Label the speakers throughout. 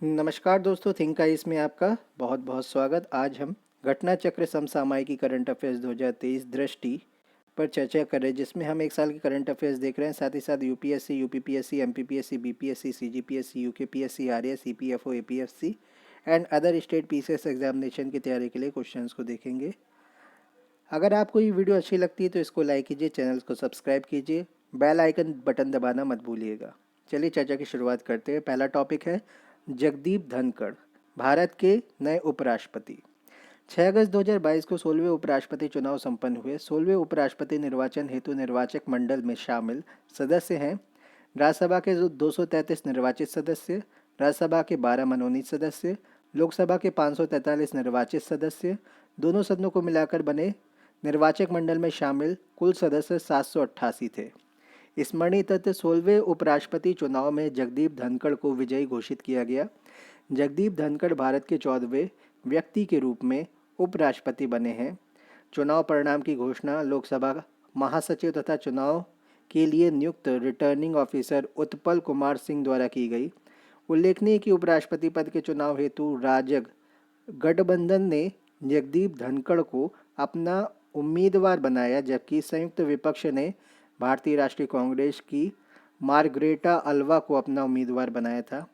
Speaker 1: नमस्कार दोस्तों, think ice में आपका बहुत बहुत स्वागत। आज हम घटना चक्र समसामयिकी करंट अफेयर्स 2023 दृष्टि पर चर्चा कर रहे हैं, जिसमें हम एक साल के करंट अफेयर्स देख रहे हैं। साथ ही साथ UPSC, UPPSC, MPPSC, BPSC, CGPSC, UKPSC, RS, EPFO, APFC and other state PCS examination की तैयारी के लिए क्वेश्चंस को देखेंगे। अगर आपको ये वीडियो अच्छी लगती है तो इसको लाइक कीजिए, चैनल को सब्सक्राइब कीजिए, बेल आइकन बटन दबाना मत भूलिएगा। चलिए चर्चा की शुरुआत करते हैं। पहला टॉपिक है जगदीप धनखड़, भारत के नए उपराष्ट्रपति। 6 अगस्त 2022 को 16वें उपराष्ट्रपति चुनाव संपन्न हुए। 16वें उपराष्ट्रपति निर्वाचन हेतु निर्वाचक मंडल में शामिल सदस्य हैं राज्यसभा के 233 निर्वाचित सदस्य, राज्यसभा के 12 मनोनीत सदस्य, लोकसभा के 543 निर्वाचित सदस्य, दोनों सदनों को मिलाकर बने निर्वाचक मंडल में शामिल कुल सदस्य 788 थे। स्मरणीय तथ्य: 16वें उपराष्ट्रपति चुनाव में जगदीप धनखड़ को विजयी घोषित किया गया। जगदीप धनखड़ भारत के 14वें व्यक्ति के रूप में उपराष्ट्रपति बने हैं। चुनाव परिणाम की घोषणा लोकसभा महासचिव तथा चुनाव के लिए नियुक्त रिटर्निंग ऑफिसर उत्पल कुमार सिंह द्वारा की गई। उल्लेखनीय कि उपराष्ट्रपति पद के चुनाव हेतु राजग गठबंधन ने जगदीप धनखड़ को अपना उम्मीदवार बनाया, जबकि संयुक्त विपक्ष ने भारतीय राष्ट्रीय कांग्रेस की मार्गरेटा अल्वा को अपना उम्मीदवार बनाया था।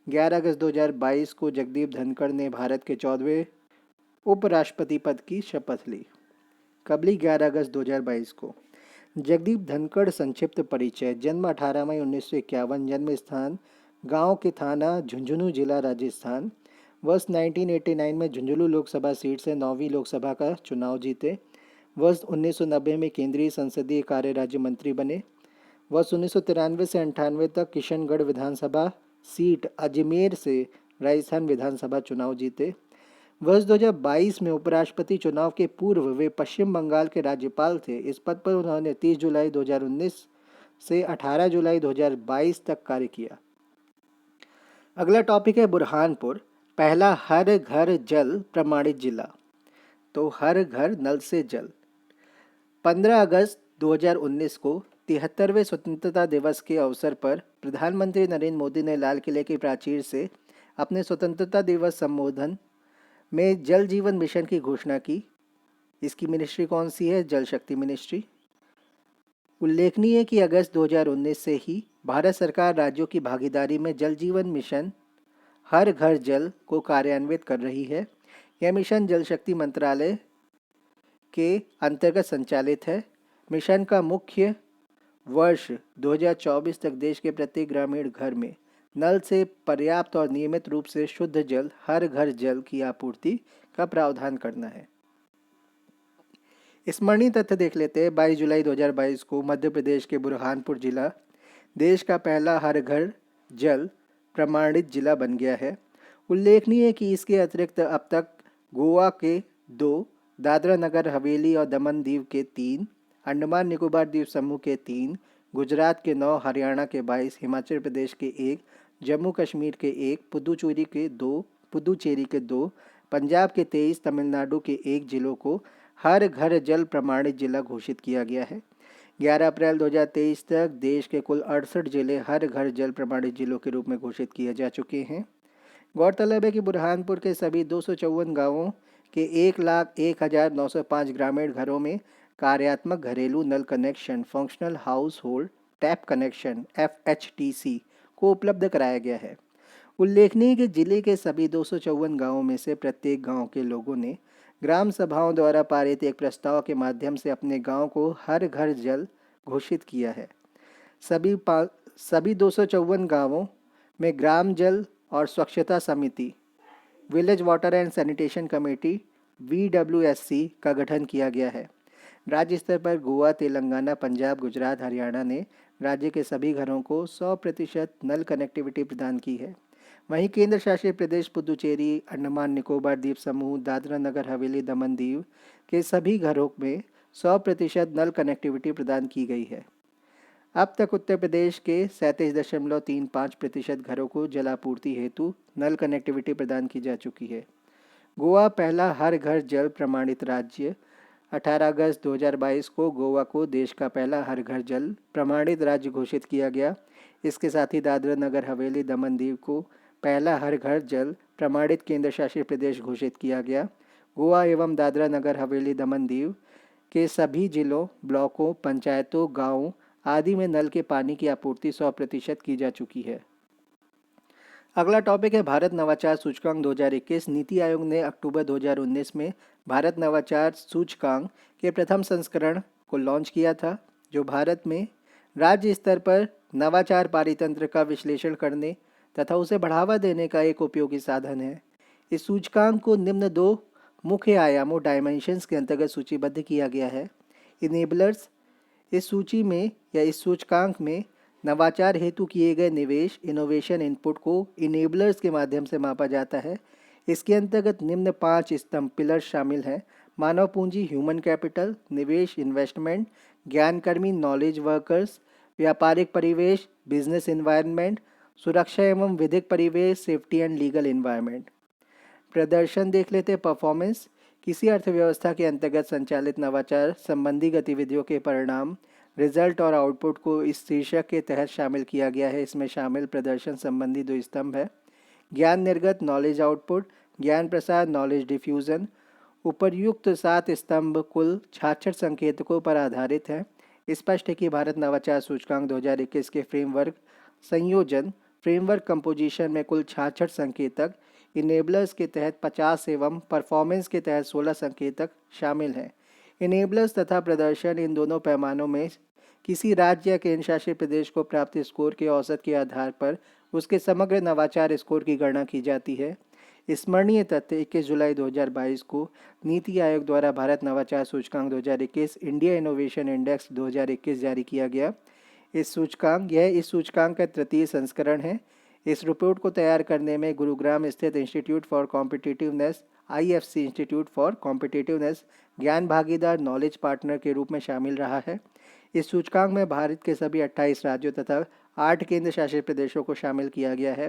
Speaker 1: 11 अगस्त 2022 को जगदीप धनखड़ ने भारत के 14वें उपराष्ट्रपति पद की शपथ ली। कब ली? 11 अगस्त 2022 को। जगदीप धनखड़ संक्षिप्त परिचय: जन्म 18 मई 1951, जन्म स्थान गांव के थाना झुंझुनू, जिला राजस्थान। वर्ष 1989 में झुंझुनू लोकसभा सीट से 9वीं लोकसभा का चुनाव जीते। वर्ष 1990 में केंद्रीय संसदीय कार्य राज्य मंत्री बने। वर्ष 1993 से 98 तक किशनगढ़ विधानसभा सीट अजमेर से राजस्थान विधानसभा चुनाव जीते। वर्ष 2022 में उपराष्ट्रपति चुनाव के पूर्व वे पश्चिम बंगाल के राज्यपाल थे। इस पद पर उन्होंने 30 जुलाई 2019 से 18 जुलाई 2022 तक कार्य किया। अगला टॉपिक है बुरहानपुर, पहला हर घर जल प्रमाणित जिला। तो हर घर नल से जल। 15 अगस्त 2019 को 73वें स्वतंत्रता दिवस के अवसर पर प्रधानमंत्री नरेंद्र मोदी ने लाल किले की प्राचीर से अपने स्वतंत्रता दिवस संबोधन में जल जीवन मिशन की घोषणा की। इसकी मिनिस्ट्री कौन सी है? जल शक्ति मिनिस्ट्री। उल्लेखनीय है कि अगस्त 2019 से ही भारत सरकार राज्यों की भागीदारी में जल जीवन मिशन हर घर जल को कार्यान्वित कर रही है। यह मिशन जल शक्ति मंत्रालय के अंतर्गत संचालित है। मिशन का मुख्य वर्ष 2024 तक देश के प्रत्येक ग्रामीण घर में नल से पर्याप्त और नियमित रूप से शुद्ध जल, हर घर जल की आपूर्ति का प्रावधान करना है। स्मरणीय तथ्य देख लेते हैं। 22 जुलाई 2022 को मध्य प्रदेश के बुरहानपुर जिला देश का पहला हर घर जल प्रमाणित जिला बन गया है। उल्लेखनीय है कि इसके अतिरिक्त अब तक गोवा के 2, दादरा नगर हवेली और दमन दीव के 3, अंडमान निकोबार द्वीप समूह के 3, गुजरात के 9, हरियाणा के 22, हिमाचल प्रदेश के 1, जम्मू कश्मीर के 1, पुदुचेरी के 2, पंजाब के 23, तमिलनाडु के 1 जिलों को हर घर जल प्रमाणित जिला घोषित किया गया है। 11 अप्रैल 2023 तक देश के कुल 68 जिले हर घर जल प्रमाणित जिलों के रूप में घोषित किए जा चुके हैं। गौरतलब है कि बुरहानपुर के सभी 254 गांवों के 1,01,905 ग्रामीण घरों में कार्यात्मक घरेलू नल connection functional household tap connection FHTC को उपलब्ध कराया गया है। उल्लेखनीय कि जिले के सभी 254 गांवों में से प्रत्येक गांव के लोगों ने ग्राम सभाओं द्वारा पारित एक प्रस्ताव के माध्यम से अपने गांव को हर घर जल घोषित किया है। सभी 254 गांवों में ग्राम जल और स्वच्छता समिति, village water and sanitation committee VWSC का गठन किया गया है। राज्य स्तर पर गोवा, तेलंगाना, पंजाब, गुजरात, हरियाणा ने राज्य के सभी घरों को 100% नल कनेक्टिविटी प्रदान की है। वहीं केंद्र शासित प्रदेश पुदुचेरी, अंडमान निकोबार द्वीप समूह, दादरा नगर हवेली, दमन दीव के सभी घरों में 100% नल कनेक्टिविटी प्रदान की गई है। अब तक उत्तर प्रदेश के 37.35% घरों को जलापूर्ति हेतु नल कनेक्टिविटी प्रदान की जा चुकी है। गोवा पहला हर घर जल प्रमाणित राज्य। 18 अगस्त 2022 को गोवा को देश का पहला हर घर जल प्रमाणित राज्य घोषित किया गया। इसके साथ ही दादरा नगर हवेली, दमन दीव को पहला हर घर जल प्रमाणित केंद्र शासित प्रदेश घोषित किया गया। गोवा एवं दादरा नगर हवेली दमन दीव के सभी जिलों, ब्लॉकों, पंचायतों, गांवों आदि में नल के पानी की आपूर्ति 100% की जा चुकी है। अगला टॉपिक है भारत नवाचार सूचकांक 2021। नीति आयोग ने अक्टूबर 2019 में भारत नवाचार सूचकांक के प्रथम संस्करण को लॉन्च किया था, जो भारत में राज्य स्तर पर नवाचार पारितंत्र का विश्लेषण करने तथा उसे बढ़ावा देने का एक उपयोगी साधन है। इस सूचकांक को निम्न 2 मुख्य आयामों डायमेंशंस के अंतर्गत सूचीबद्ध किया गया है। इनेबलर्स, इस सूची में या इस सूचकांक में नवाचार हेतु किए गए निवेश इनोवेशन इनपुट को इनेबलर्स के माध्यम से मापा जाता है। इसके अंतर्गत निम्न 5 स्तंभ पिलर्स शामिल हैं: मानव पूंजी ह्यूमन कैपिटल, निवेश इन्वेस्टमेंट, ज्ञानकर्मी नॉलेज वर्कर्स, व्यापारिक परिवेश बिजनेस इन्वायरमेंट, सुरक्षा एवं विधिक परिवेश सेफ्टी एंड लीगल इन्वायरमेंट। प्रदर्शन देख लेते हैं। परफॉर्मेंस, किसी अर्थव्यवस्था के अंतर्गत संचालित नवाचार संबंधी गतिविधियों के परिणाम, रिजल्ट और आउटपुट को इस शीर्षक के तहत शामिल किया गया है। इसमें शामिल प्रदर्शन संबंधी 2 स्तंभ है: ज्ञान निर्गत नॉलेज आउटपुट, ज्ञान प्रसार नॉलेज डिफ्यूजन। उपर्युक्त 7 स्तंभ कुल 66 संकेतकों पर आधारित हैं। स्पष्ट है कि भारत नवाचार सूचकांक 2021 के फ्रेमवर्क संयोजन फ्रेमवर्क कंपोजिशन में कुल 66 संकेतक, इनेबलर्स के तहत 50 एवं परफॉर्मेंस के तहत 16 संकेतक शामिल हैं। इनेबलर्स तथा प्रदर्शन इन दोनों पैमानों में किसी राज्य या केंद्र शासित प्रदेश को प्राप्त स्कोर के औसत के आधार पर उसके समग्र नवाचार स्कोर की गणना की जाती है। स्मरणीय तथ्य 21 जुलाई 2022 को नीति आयोग द्वारा भारत नवाचार सूचकांक 2021 इंडिया इनोवेशन इंडेक्स 2021 जारी किया गया। इस सूचकांक का तृतीय संस्करण है। इस रिपोर्ट को तैयार करने में गुरुग्राम स्थित institute for competitiveness IFC institute for competitiveness ज्ञान भागीदार नॉलेज पार्टनर के रूप में शामिल रहा है। इस सूचकांक में भारत के सभी 28 राज्यों तथा 8 केंद्र शासित प्रदेशों को शामिल किया गया है।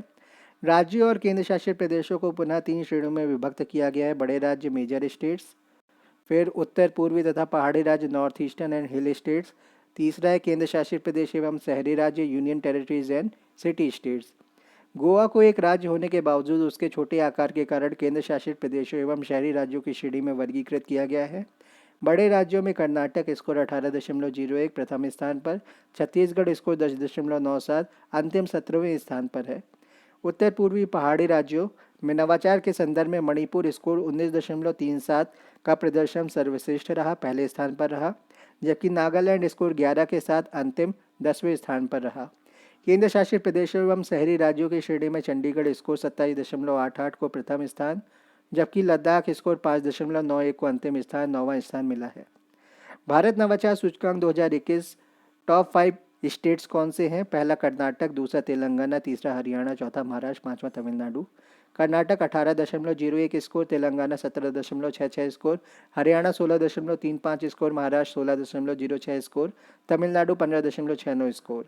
Speaker 1: राज्यों और केंद्र शासित प्रदेशों को पुनः 3 श्रेणियों में विभक्त किया गया है: बड़े राज्य मेजर स्टेट्स, फिर उत्तर पूर्वी तथा पहाड़ी राज्य north eastern and hill states, तीसरा है केंद्र शासित प्रदेश एवं शहरी राज्य union territories and city states. Goa को एक राज्य होने के बावजूद उसके छोटे आकार के कारण केंद्र शासित प्रदेशों एवं शहरी राज्यों की श्रेणी में वर्गीकृत किया गया है। बड़े राज्यों में कर्नाटक स्कोर 18.01 प्रथम स्थान पर, छत्तीसगढ़ स्कोर 10.97 अंतिम 17वें स्थान पर है। उत्तर पूर्वी पहाड़ी राज्यों में नवाचार के संदर्भ में मणिपुर स्कोर 19.37 का प्रदर्शन सर्वश्रेष्ठ रहा, पहले स्थान पर रहा, जबकि नागालैंड स्कोर 11 के साथ अंतिम 10वें स्थान पर रहा। केंद्र शासित प्रदेशों एवं शहरी राज्यों की श्रेणी में चंडीगढ़ स्कोर 27.88 को प्रथम स्थान, जबकि लद्दाख स्कोर 5.91 को अंतिम स्थान 9वां स्थान मिला है। भारत नवाचार सूचकांक 2021 टॉप 5 स्टेट्स कौन से हैं? पहला कर्नाटक, दूसरा तेलंगाना, तीसरा हरियाणा, चौथा महाराष्ट्र, पांचवा Tamil Nadu. Karnataka 18.01 score, Telangana 17.66 score, Haryana 16.35 score, Maharashtra 16.06 score, Tamil Nadu 15.69 score.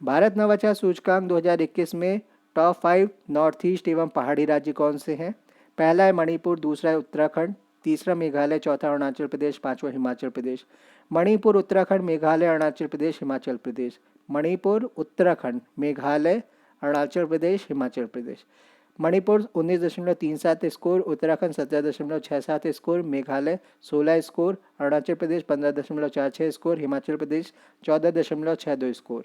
Speaker 1: Bharat नवाचार सूचकांक 2021 में टॉप 5 नॉर्थ ईस्ट एवं पहाड़ी राज्य कौन से हैं? पहला है मणिपुर, दूसरा है उत्तराखंड, तीसरा मेघालय, चौथा अरुणाचल प्रदेश, पांचवा Himachal Pradesh. Manipur, Uttarakhand, Meghalaya, Arunachal Pradesh, Himachal Pradesh. Manipur, Uttarakhand, Meghalaya, Arunachal Pradesh, Himachal Pradesh. Manipur 19.37 score, Uttarakhand 17.67 score, Meghalaya 16 score, Arunachal Pradesh 15.46 score, Himachal Pradesh 14.62 score.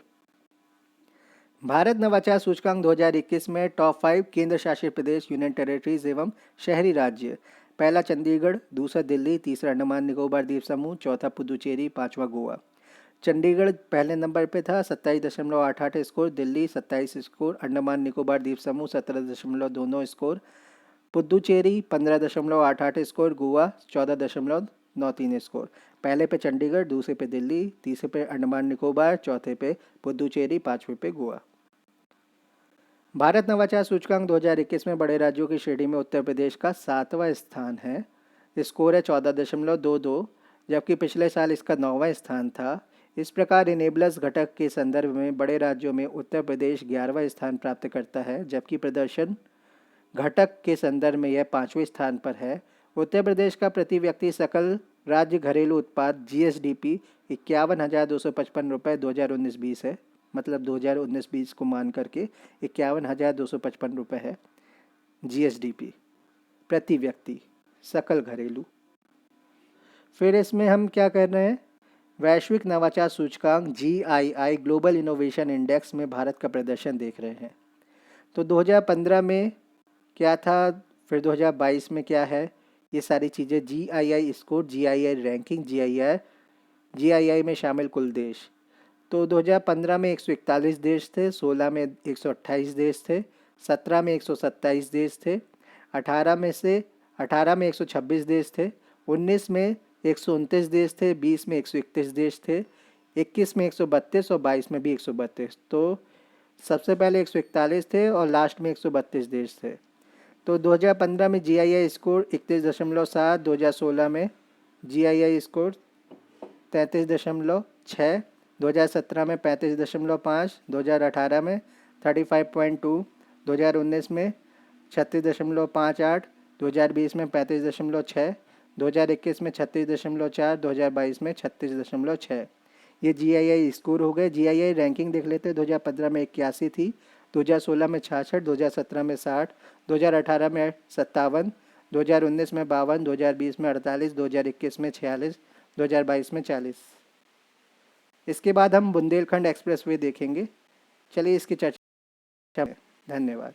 Speaker 1: Bharat नवाचार सूचकांक 2021 में टॉप 5 केंद्र शासित प्रदेश यूनियन टेरिटरीज एवं शहरी राज्य। पहला चंडीगढ़, दूसरा दिल्ली, तीसरा अंडमान निकोबार द्वीप समूह, चौथा पुदुचेरी, पांचवा गोवा। चंडीगढ़ पहले नंबर पे था 27.88 स्कोर, दिल्ली 27 स्कोर, अंडमान निकोबार द्वीप समूह 17.29 score, Puducherry 15.88 score, Goa 14.93 score. पहले पे चंडीगढ़, दूसरे पे दिल्ली, तीसरे पे अंडमान निकोबार, चौथे पे पुदुचेरी, पांचवें पे गोवा। भारत नवाचार सूचकांक 2021 में बड़े राज्यों की श्रेणी में उत्तर प्रदेश का 7वां स्थान है। स्कोर है 14.22, जबकि पिछले साल इसका 9वां स्थान था। इस प्रकार इनेबलर्स घटक के संदर्भ में बड़े राज्यों में उत्तर प्रदेश 11वां स्थान प्राप्त करता है, जबकि प्रदर्शन घटक के संदर्भ में यह 5वें स्थान पर है। उत्तर प्रदेश का प्रति व्यक्ति सकल राज्य घरेलू उत्पाद GSDP 51,255 रुपये 2019-20 है। मतलब 2019-20 को मान करके 51,255 रुपये है GSDP प्रति व्यक्ति सकल घरेलू। फिर इसमें हम क्या कर रहे हैं, वैश्विक नवाचार सूचकांक GII ग्लोबल इनोवेशन इंडेक्स में भारत का प्रदर्शन देख रहे हैं। तो 2015 में क्या था, फिर 2022 में क्या है, ये सारी चीज़ें GII score, GII ranking, GII में शामिल कुल देश। तो 2015 में 141 देश थे, 16 में 128 देश थे, 17 में 127 देश थे, 18 में 126 देश थे, 19 में 129 देश थे, 20 में 131 देश थे, 21 में 132 और 22 में भी 132। तो सबसे पहले 141 थे और लास्ट में 132 देश थे। तो 2015 में GII स्कोर 31.7, 2016 में GII स्कोर 33.6, 2017 में 35.5, 2018 में 35.2, 2019 में 36.58, 2020 में 35.6, 2021 में 36.4, 2022 में 36.6। ये GII स्कोर हो गए। GII रैंकिंग देख लेते हैं। 2015 में 81 थी, 2016 में 66, 2017 में 60, 2018 में 57, 2019 में 52, 2020 में 48, 2021 में 46, 2022 में 40। इसके बाद हम बुंदेलखंड एक्सप्रेसवे देखेंगे। चलिए इसकी चर्चा। धन्यवाद।